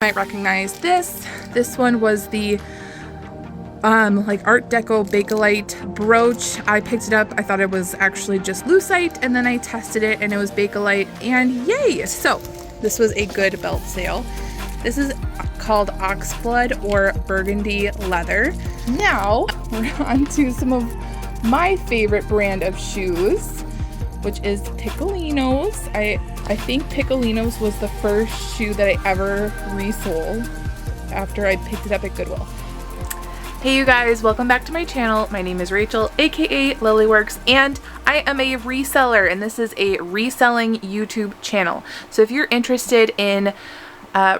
Might recognize this. This one was the like Art Deco Bakelite brooch. I picked it up. I thought it was actually just lucite, and then I tested it and it was Bakelite, and yay! So this was a good belt sale. This is called Oxblood or Burgundy Leather. Now we're on to some of my favorite brand of shoes, which is Piccolino's. I think Piccolino's was the first shoe that I ever resold after I picked it up at Goodwill. Hey you guys, welcome back to my channel. My name is Rachel, aka Lilyworks, and I am a reseller, and this is a reselling YouTube channel. So if you're interested in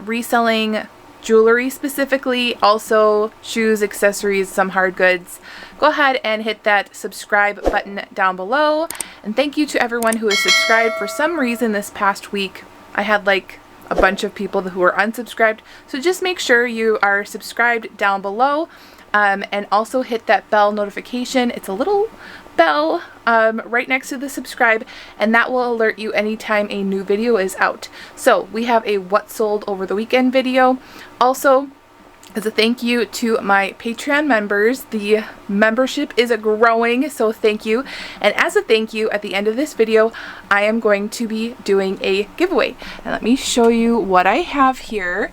reselling jewelry specifically, also shoes, accessories, some hard goods, go ahead and hit that subscribe button down below. And thank you to everyone who has subscribed. For some reason this past week I had like a bunch of people who were unsubscribed, so just make sure you are subscribed down below, and also hit that bell notification. It's a little bell right next to the subscribe, and that will alert you anytime a new video is out. So we have a what sold over the weekend video. Also, as a thank you to my Patreon members, the membership is growing, so thank you. And as a thank you, at the end of this video, I am going to be doing a giveaway. And let me show you what I have here.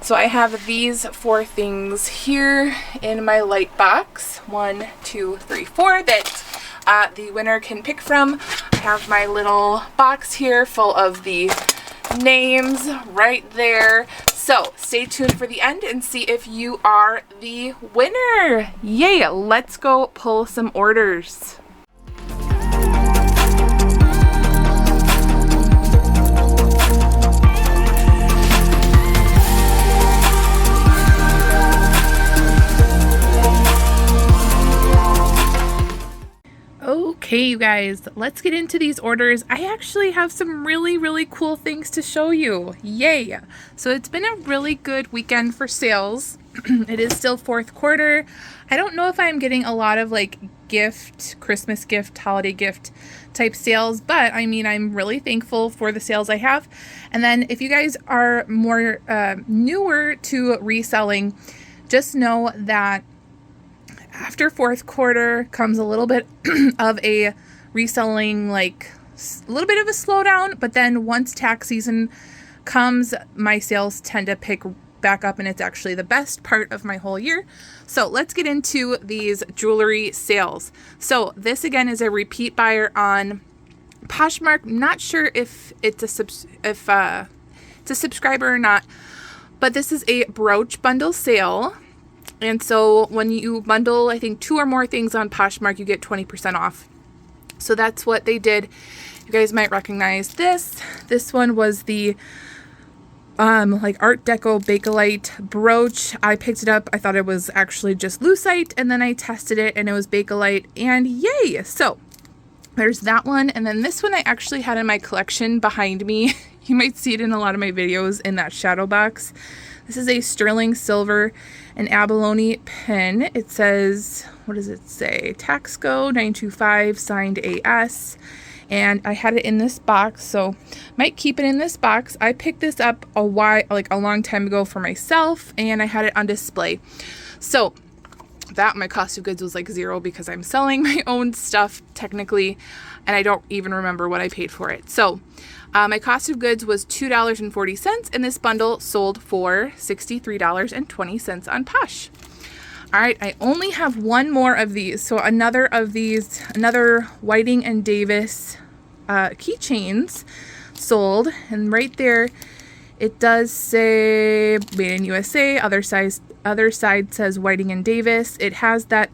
So I have these 4 things here in my light box. 1, 2, 3, 4 that the winner can pick from. I have my little box here full of the names right there. So stay tuned for the end and see if you are the winner. Yay, let's go pull some orders. Okay, you guys, let's get into these orders. I actually have some really cool things to show you. Yay! So it's been a really good weekend for sales. It is still 4th quarter. I don't know if I'm getting a lot of like Christmas gift, holiday gift type sales, but I mean, I'm really thankful for the sales I have. And then if you guys are more newer to reselling, just know that after 4th quarter comes a little bit of a reselling, like a little bit of a slowdown, but then once tax season comes, my sales tend to pick back up, and it's actually the best part of my whole year. So let's get into these jewelry sales. So this again is a repeat buyer on Poshmark. I'm not sure if it's a subscriber or not, but this is a brooch bundle sale. And so when you bundle, I think 2 or more things on Poshmark, you get 20% off. So that's what they did. You guys might recognize this. This one was the like Art Deco Bakelite brooch. I picked it up. I thought it was actually just lucite, and then I tested it and it was Bakelite, and yay! So there's that one. And then this one I actually had in my collection behind me. You might see it in a lot of my videos in that shadow box. This is a sterling silver and abalone pin. It says, what does it say? Taxco 925 signed AS. And I had it in this box, so might keep it in this box. I picked this up a long time ago for myself, and I had it on display. So that my cost of goods was like 0 because I'm selling my own stuff technically, and I don't even remember what I paid for it. So my cost of goods was $2.40, and this bundle sold for $63.20 on Posh. All right, I only have one more of these. So another Whiting and Davis keychains sold, and right there it does say made in USA. Other side says Whiting and Davis. It has that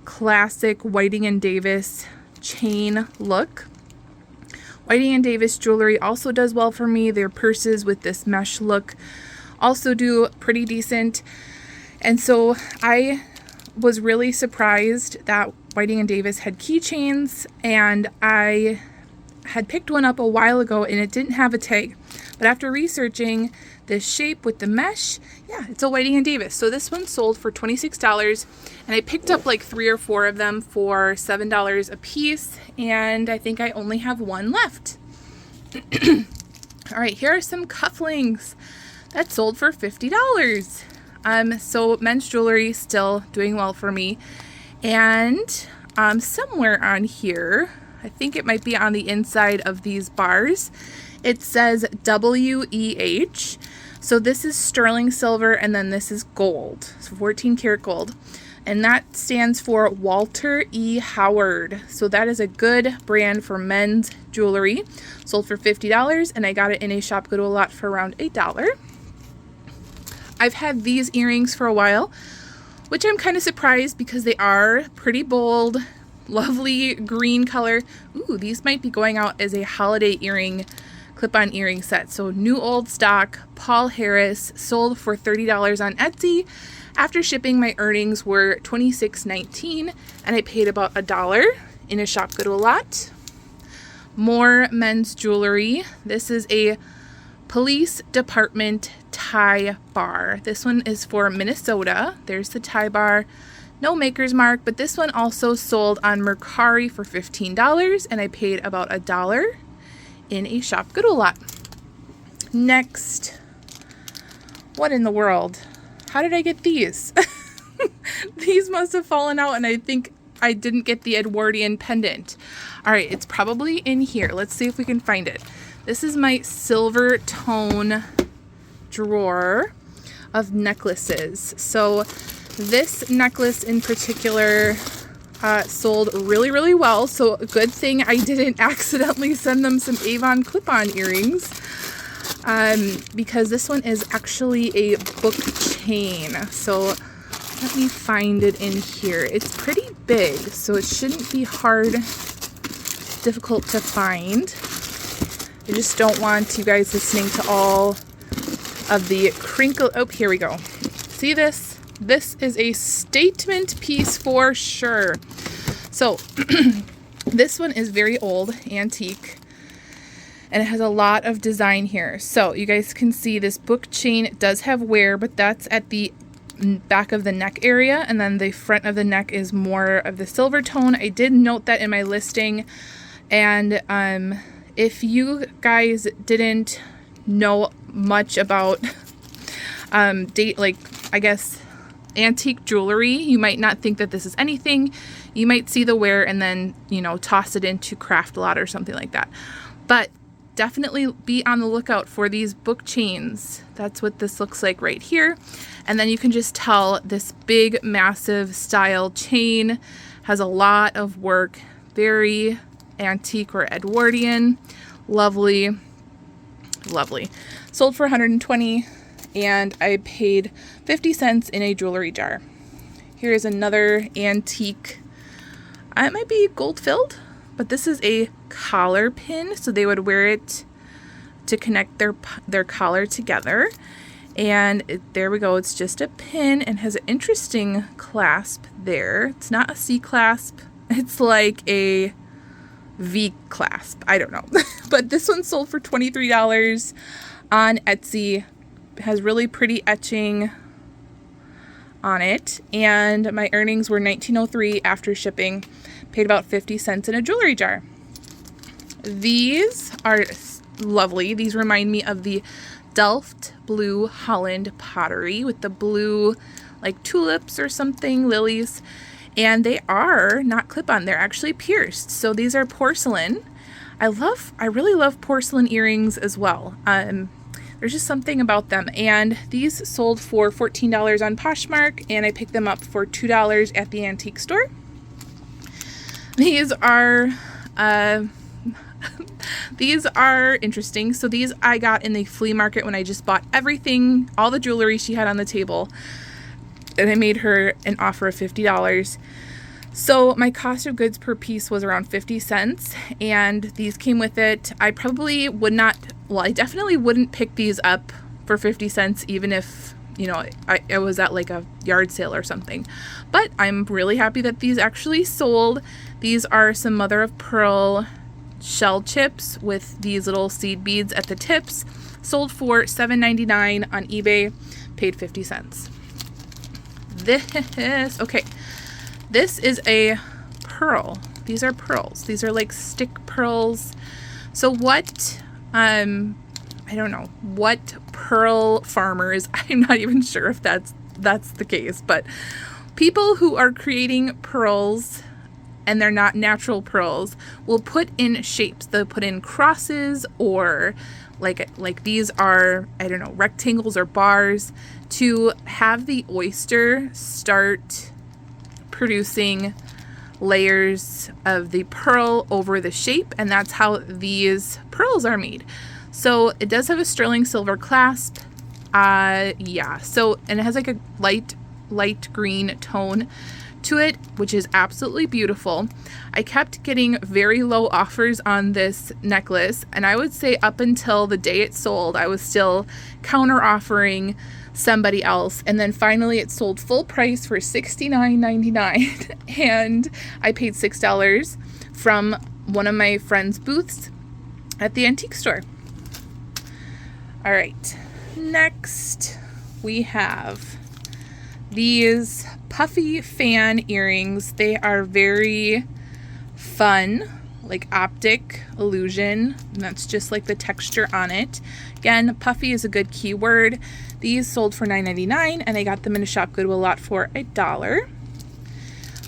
classic Whiting and Davis chain look. Whiting and Davis jewelry also does well for me. Their purses with this mesh look also do pretty decent. And so I was really surprised that Whiting and Davis had keychains, and I had picked one up a while ago and it didn't have a tag. But after researching this shape with the mesh, yeah, it's a Whiting and Davis. So this one sold for $26, and I picked up like 3 or 4 of them for $7 a piece, and I think I only have one left. All right, here are some cufflinks. that sold for $50. So men's jewelry still doing well for me. And somewhere on here, I think it might be on the inside of these bars, it says WEH. So this is sterling silver, and then this is gold, so 14 karat gold. And that stands for Walter E. Howard. So that is a good brand for men's jewelry. Sold for $50, and I got it in a Shop Go to a Lot for around $1. I've had these earrings for a while, which I'm kind of surprised because they are pretty bold, lovely green color. Ooh, these might be going out as a holiday earring, clip-on earring set. So new old stock, Paul Harris, sold for $30 on Etsy. After shipping, my earnings were $26.19, and I paid about $1 in a Shop Go to a Lot. More men's jewelry. This is a police department tie bar. This one is for Minnesota. There's the tie bar. No maker's mark, but this one also sold on Mercari for $15, and I paid about $1 in a Shop Go to a Lot. Next, what in the world? How did I get these? These must have fallen out, and I think I didn't get the Edwardian pendant. All right, it's probably in here. Let's see if we can find it. This is my silver tone drawer of necklaces. So this necklace in particular sold really, really well. So a good thing I didn't accidentally send them some Avon clip-on earrings, because this one is actually a book chain. So let me find it in here. It's pretty big, so it shouldn't be difficult to find. I just don't want you guys listening to all of the crinkle. Oh, here we go. See this? This is a statement piece for sure. So this one is very old, antique, and it has a lot of design here. So you guys can see this book chain does have wear, but that's at the back of the neck area, and then the front of the neck is more of the silver tone. I did note that in my listing, and if you guys didn't know much about antique jewelry, you might not think that this is anything. You might see the wear and then, toss it into craft lot or something like that. But definitely be on the lookout for these book chains. That's what this looks like right here. And then you can just tell this big, massive style chain has a lot of work. Very antique or Edwardian. Lovely, lovely. Sold for $120, and I paid 50 cents in a jewelry jar. Here is another antique. It might be gold filled, but this is a collar pin, so they would wear it to connect their collar together. And there we go. It's just a pin and has an interesting clasp there. It's not a C clasp. It's like a V clasp. I don't know. But this one sold for $23 on Etsy. It has really pretty etching on it. And my earnings were $19.03 after shipping. Paid about 50 cents in a jewelry jar. These are lovely. These remind me of the Delft Blue Holland pottery with the blue like tulips or something, lilies. And they are not clip-on, they're actually pierced. So these are porcelain. I really love porcelain earrings as well. There's just something about them. And these sold for $14 on Poshmark, and I picked them up for $2 at the antique store. These are interesting. So these I got in the flea market when I just bought everything, all the jewelry she had on the table. And I made her an offer of $50. So my cost of goods per piece was around 50 cents, and these came with it. I definitely wouldn't pick these up for 50 cents, even if, I was at like a yard sale or something. But I'm really happy that these actually sold. These are some mother of pearl shell chips with these little seed beads at the tips. Sold for $7.99 on eBay, paid 50 cents. This is a pearl. These are pearls. These are like stick pearls. So what, I I don't know what pearl farmers, I'm not even sure if that's the case, but people who are creating pearls and they're not natural pearls will put in shapes. They'll put in crosses or like these are, I don't know, rectangles or bars to have the oyster start producing layers of the pearl over the shape, and that's how these pearls are made. So it does have a sterling silver clasp. Yeah, so, and it has like a light green tone to it, which is absolutely beautiful. I kept getting very low offers on this necklace, and I would say up until the day it sold, I was still counter offering somebody else, and then finally it sold full price for $69.99 and I paid $6 from one of my friend's booths at the antique store. All right, next we have these puffy fan earrings. They are very fun, like optic illusion, and that's just like the texture on it. Again, puffy is a good keyword. These sold for $9.99 and I got them in a Shop Goodwill lot for $1.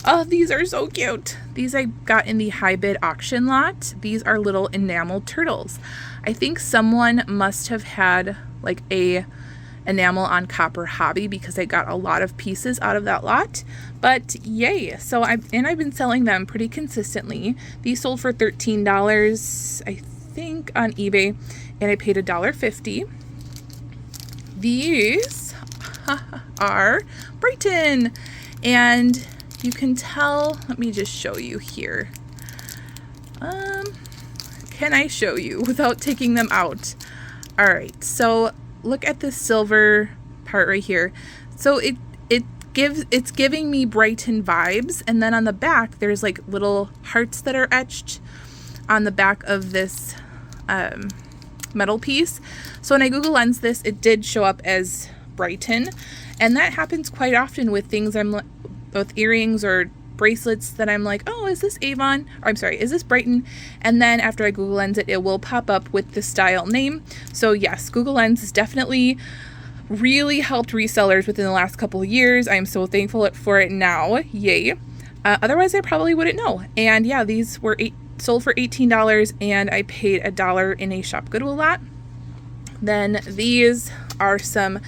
Oh, these are so cute. These I got in the high bid auction lot. These are little enamel turtles. I think someone must have had like a enamel on copper hobby because I got a lot of pieces out of that lot, but yay. So I've been selling them pretty consistently. These sold for $13 I think on eBay, and I paid $1.50. These are Brighton, and you can tell, let me just show you here. Can I show you without taking them out? All right, so look at this silver part right here. So it's giving me Brighton vibes, and then on the back there's like little hearts that are etched on the back of this metal piece. So when I Google Lens this, it did show up as Brighton, and that happens quite often with things with earrings or bracelets that I'm like, oh, is this Avon? Or I'm sorry, is this Brighton? And then after I Google Lens it, it will pop up with the style name. So yes, Google Lens has definitely really helped resellers within the last couple of years. I'm so thankful for it now. Yay. Otherwise I probably wouldn't know. And yeah, these were sold for $18 and I paid $1 in a Shop Goodwill lot. Then these are some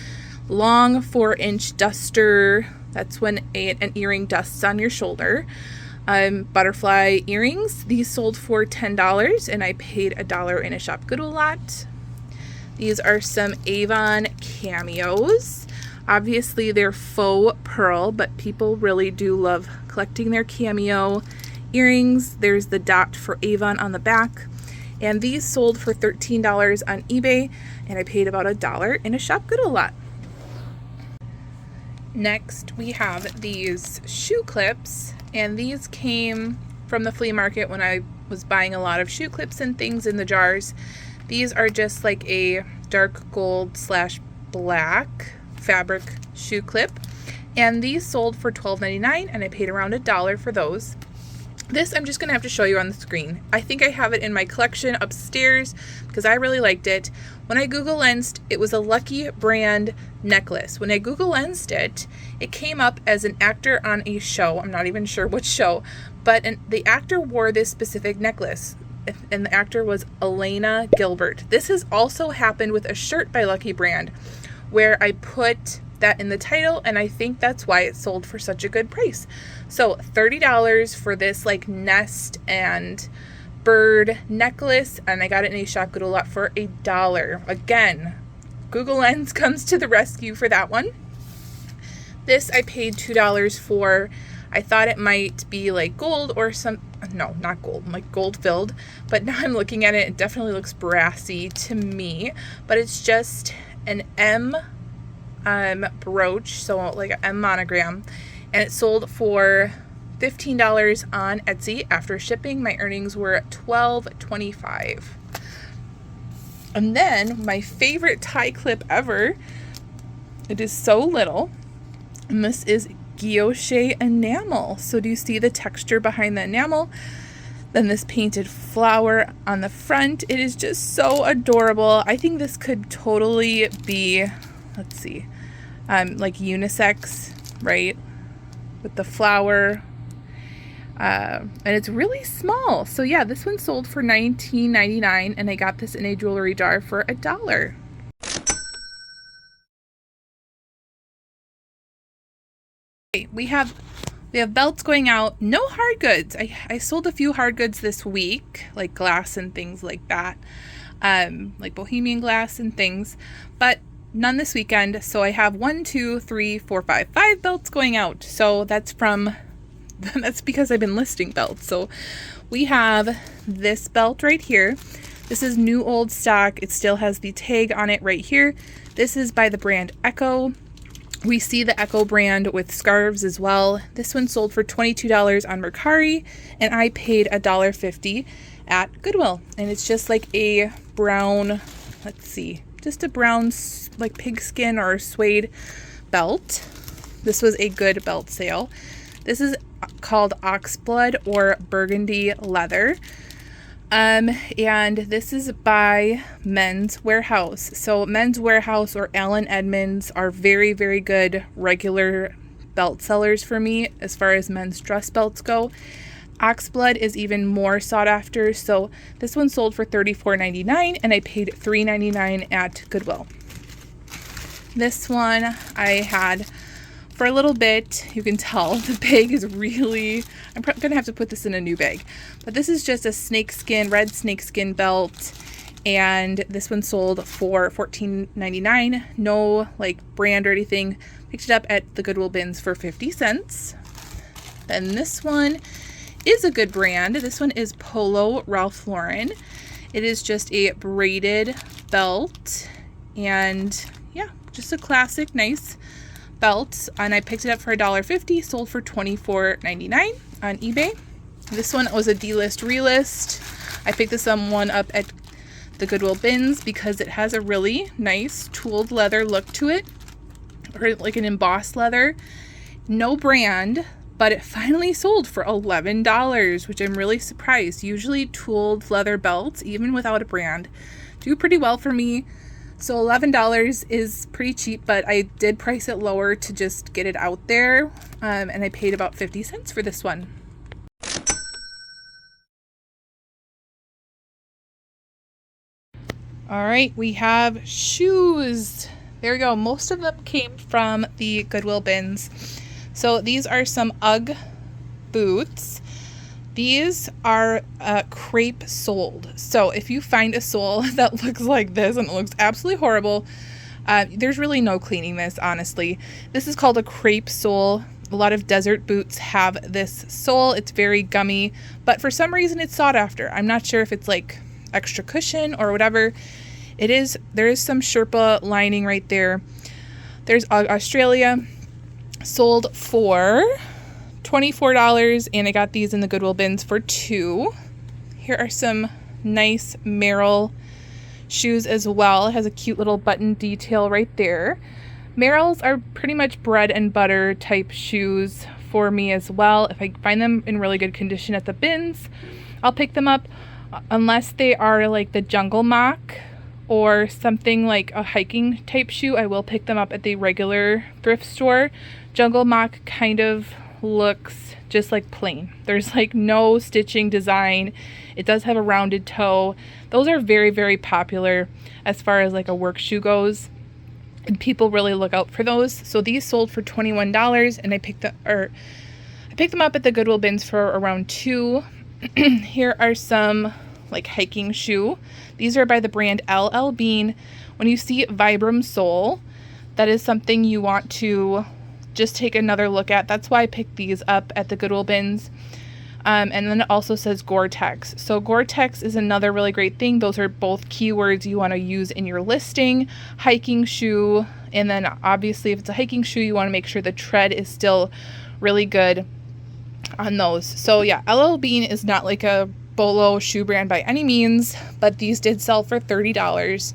long 4-inch duster. That's when an earring dusts on your shoulder. Butterfly earrings. These sold for $10 and I paid $1 in a Shop Goodwill lot. These are some Avon cameos. Obviously they're faux pearl, but people really do love collecting their cameo earrings. There's the dot for Avon on the back. And these sold for $13 on eBay and I paid about $1 in a Shop Goodwill lot. Next, we have these shoe clips, and these came from the flea market when I was buying a lot of shoe clips and things in the jars. These are just like a dark gold / black fabric shoe clip, and these sold for $12.99 and I paid around $1 for those. This I'm just going to have to show you on the screen. I think I have it in my collection upstairs because I really liked it. When I Google Lensed, it was a Lucky brand necklace. When I Google Lensed it, it came up as an actor on a show. I'm not even sure which show, but the actor wore this specific necklace, and the actor was Elena Gilbert. This has also happened with a shirt by Lucky brand where I put that in the title, and I think that's why it sold for such a good price. So $30 for this like nest and bird necklace, and I got it in a Shop Goodwill lot for $1. Again, Google Lens comes to the rescue for that one. This I paid $2 for. I thought it might be like gold or no, not gold, like gold filled, but now I'm looking at it, it definitely looks brassy to me, but it's just an M brooch, so like an M monogram, and it sold for $15 on Etsy. After shipping, my earnings were $12.25. And then my favorite tie clip ever, it is so little, and this is guilloche enamel. So do you see the texture behind the enamel? Then this painted flower on the front. It is just so adorable. I think this could totally be, let's see, like unisex, right? With the flower. And it's really small. So yeah, this one sold for $19.99 and I got this in a jewelry jar for $1. Okay, we have belts going out. No hard goods. I sold a few hard goods this week, like glass and things like that, like bohemian glass and things, but none this weekend. So I have 5 belts going out. So that's because I've been listing belts. So we have this belt right here. This is new old stock. It still has the tag on it right here. This is by the brand Echo. We see the Echo brand with scarves as well. This one sold for $22 on Mercari, and I paid $1.50 at Goodwill. And it's just like a brown, let's see, just a brown like pigskin or suede belt. This was a good belt sale. This is called Oxblood or Burgundy Leather. And this is by Men's Warehouse. So Men's Warehouse or Allen Edmonds are very, very good regular belt sellers for me as far as men's dress belts go. Oxblood is even more sought after. So this one sold for $34.99 and I paid $3.99 at Goodwill. This one I had for a little bit. You can tell the bag is really, I'm gonna have to put this in a new bag, but this is just a snakeskin, red snakeskin belt, and this one sold for $14.99. No like brand or anything. Picked it up at the Goodwill bins for 50 cents. Then this one is a good brand. This one is Polo Ralph Lauren. It is just a braided belt, and yeah, just a classic nice belt, and I picked it up for $1.50, sold for $24.99 on eBay. This one was a D-list relist. I picked this one up at the Goodwill bins because it has a really nice tooled leather look to it, or like an embossed leather. No brand, but it finally sold for $11, which I'm really surprised. Usually tooled leather belts, even without a brand, do pretty well for me. So $11 is pretty cheap, but I did price it lower to just get it out there, and I paid about 50 cents for this one. All right, we have shoes. There we go. Most of them came from the Goodwill bins. So these are some UGG boots. These are crepe soled. So if you find a sole that looks like this and it looks absolutely horrible, there's really no cleaning this, honestly. This is called a crepe sole. A lot of desert boots have this sole. It's very gummy, but for some reason it's sought after. I'm not sure if it's like extra cushion or whatever. It is. There is some Sherpa lining right there. There's Australia, sold for $24, and I got these in the Goodwill bins for $2. Here are some nice Merrell shoes as well. It has a cute little button detail right there. Merrells are pretty much bread and butter type shoes for me as well. If I find them in really good condition at the bins, I'll pick them up, unless they are like the Jungle Mock or something like a hiking type shoe. I will pick them up at the regular thrift store. Jungle Mock kind of looks just like plain. There's like no stitching design. It does have a rounded toe. Those are very, very popular as far as like a work shoe goes, and people really look out for those. So these sold for $21, and I picked them up at the Goodwill bins for around $2. Here are some like hiking shoe. These are by the brand LL Bean. When you see Vibram sole, that is something you want to just take another look at. That's why I picked these up at the Goodwill bins. And then it also says Gore-Tex. So Gore-Tex is another really great thing. Those are both keywords you want to use in your listing. Hiking shoe, and then obviously if it's a hiking shoe, you want to make sure the tread is still really good on those. So yeah, LL Bean is not like a bolo shoe brand by any means, but these did sell for $30,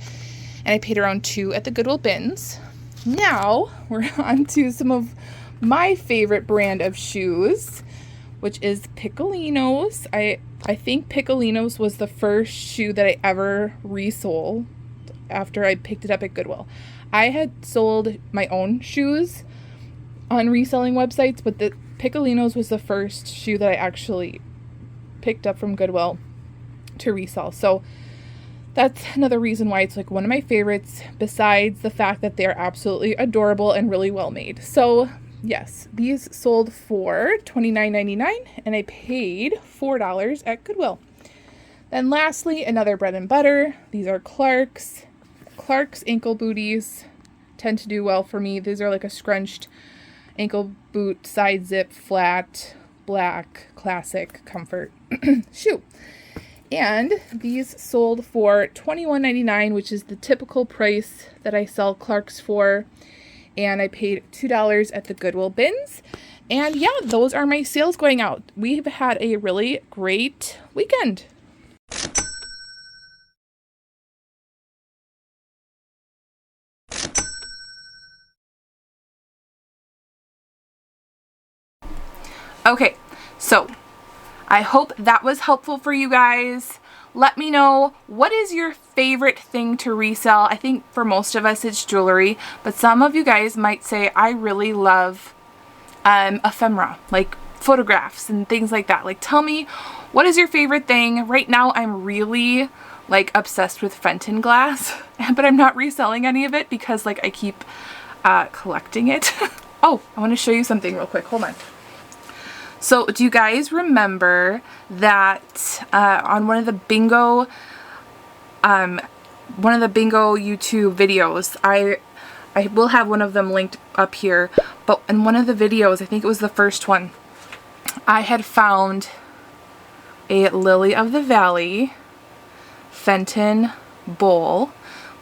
and I paid around $2 at the Goodwill bins. Now we're on to some of my favorite brand of shoes, which is Piccolino's. I think Piccolino's was the first shoe that I ever resold after I picked it up at Goodwill. I had sold my own shoes on reselling websites, but the Piccolino's was the first shoe that I actually picked up from Goodwill to resell. So that's another reason why it's like one of my favorites, besides the fact that they're absolutely adorable and really well made. So yes, these sold for $29.99 and I paid $4 at Goodwill. Then lastly, another bread and butter. These are Clark's. Clark's ankle booties tend to do well for me. These are like a scrunched ankle boot, side zip, flat, black, classic comfort shoe. And these sold for $21.99, which is the typical price that I sell Clark's for. And I paid $2 at the Goodwill bins. And yeah, those are my sales going out. We've had a really great weekend. Okay, so I hope that was helpful for you guys. Let me know, what is your favorite thing to resell? I think for most of us it's jewelry, but some of you guys might say, I really love ephemera, like photographs and things like that. Like, tell me, what is your favorite thing? Right now I'm really like obsessed with Fenton glass, but I'm not reselling any of it because like I keep collecting it. Oh, I want to show you something real quick. Hold on. So do you guys remember that on one of the bingo YouTube videos, I will have one of them linked up here, but in one of the videos, I think it was the first one, I had found a Lily of the Valley Fenton bowl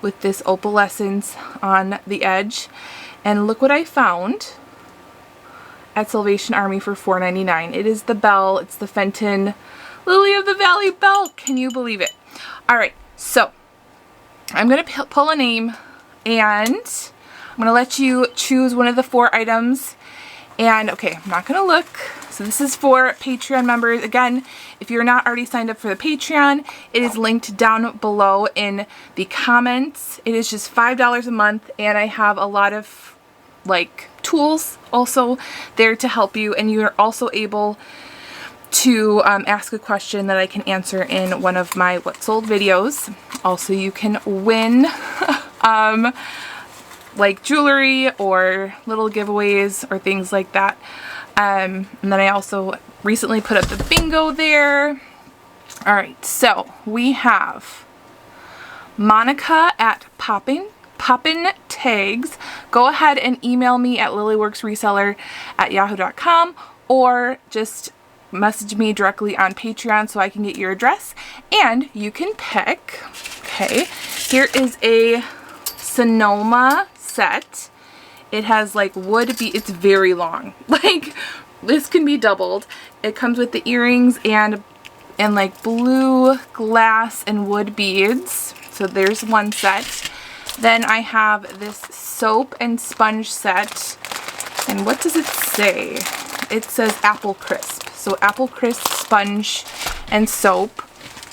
with this opalescence on the edge, and look what I found at Salvation Army for $4.99. It is the bell. It's the Fenton Lily of the Valley bell. Can you believe it? All right, so I'm going to pull a name and I'm going to let you choose one of the 4 items. And okay, I'm not going to look. So this is for Patreon members. Again, if you're not already signed up for the Patreon, it is linked down below in the comments. It is just $5 a month, and I have a lot of like tools also there to help you, and you are also able to ask a question that I can answer in one of my what sold videos. Also, you can win like jewelry or little giveaways or things like that. And then I also recently put up the bingo there. All right, so we have Monica at Poppin Tags. Go ahead and email me at lilyworksreseller@yahoo.com, or just message me directly on Patreon so I can get your address and you can pick. Okay, here is a Sonoma set. It has like wood it's very long. Like, this can be doubled. It comes with the earrings and like blue glass and wood beads. So there's one set. Then I have this soap and sponge set. And what does it say? It says Apple Crisp. So Apple Crisp sponge and soap.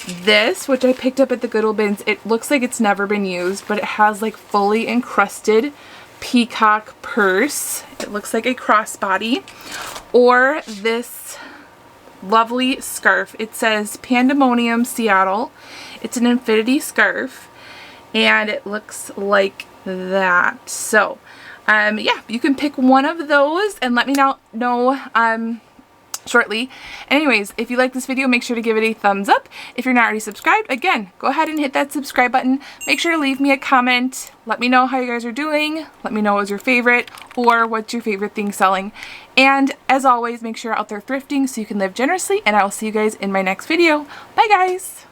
This, which I picked up at the Goodwill bins, it looks like it's never been used, but it has like fully encrusted peacock purse. It looks like a crossbody. Or this lovely scarf. It says Pandemonium Seattle. It's an infinity scarf, and it looks like that. So yeah, you can pick one of those and let me know shortly. Anyways, if you like this video, make sure to give it a thumbs up. If you're not already subscribed, again, go ahead and hit that subscribe button. Make sure to leave me a comment. Let me know how you guys are doing. Let me know what was your favorite or what's your favorite thing selling. And as always, make sure you're out there thrifting so you can live generously, and I will see you guys in my next video. Bye guys!